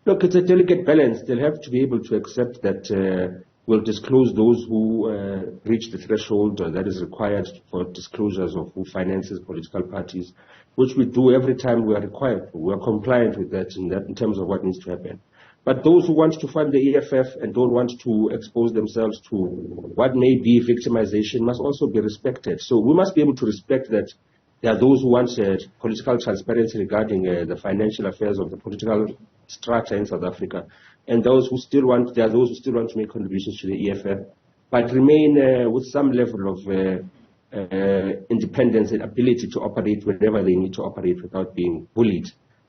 Look, it's a delicate balance. They'll have to be able to accept that we'll disclose those who reach the threshold that is required for disclosures of who finances political parties, which we do every time we are required. We are compliant with that in terms of what needs to happen. But those who want to fund the EFF and don't want to expose themselves to what may be victimization must also be respected. So we must be able to respect that there are those who want political transparency regarding the financial affairs of the political strata in South Africa, and there are those who still want to make contributions to the EFF, but remain with some level of independence and ability to operate whenever they need to operate without being bullied.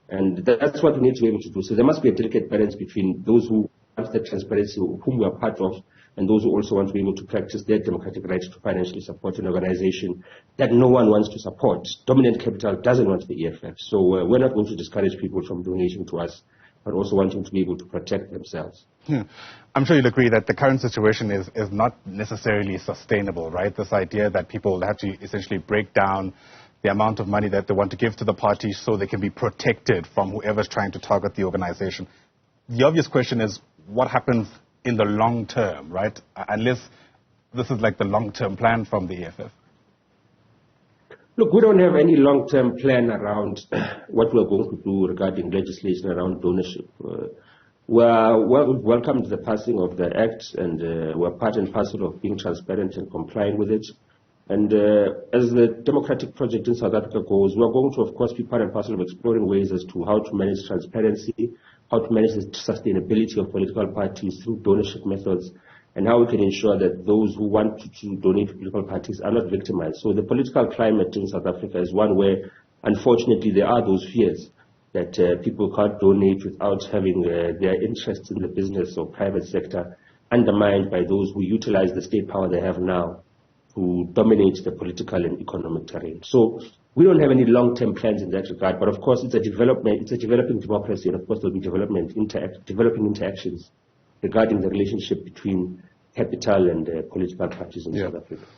And that's what we need to be able to do. So there must be a delicate balance between those who want the transparency, whom we are part of, and those who also want to be able to practice their democratic right to financially support an organization that no one wants to support. Dominant capital doesn't want the EFF. So we're not going to discourage people from donating to us, but also wanting to be able to protect themselves. I'm sure you'll agree that the current situation is not necessarily sustainable, right? This idea that people have to essentially break down the amount of money that they want to give to the party so they can be protected from whoever's trying to target the organization. The obvious question is, what happens in the long term, right? Unless this is like the long-term plan from the EFF. Look, we don't have any long-term plan around what we're going to do regarding legislation around donorship. We've welcomed the passing of the Act, and we're part and parcel of being transparent and complying with it. And as the democratic project in South Africa goes, we're going to, of course, be part and parcel of exploring ways as to how to manage transparency, how to manage the sustainability of political parties through donorship methods, and how we can ensure that those who want to donate to political parties are not victimized. So the political climate in South Africa is one where, unfortunately, there are those fears that people can't donate without having their interests in the business or private sector undermined by those who utilize the state power they have now to dominate the political and economic terrain. So we don't have any long-term plans in that regard, but of course it's a developing democracy, and of course there'll be developing interactions regarding the relationship between capital and political parties in South Africa.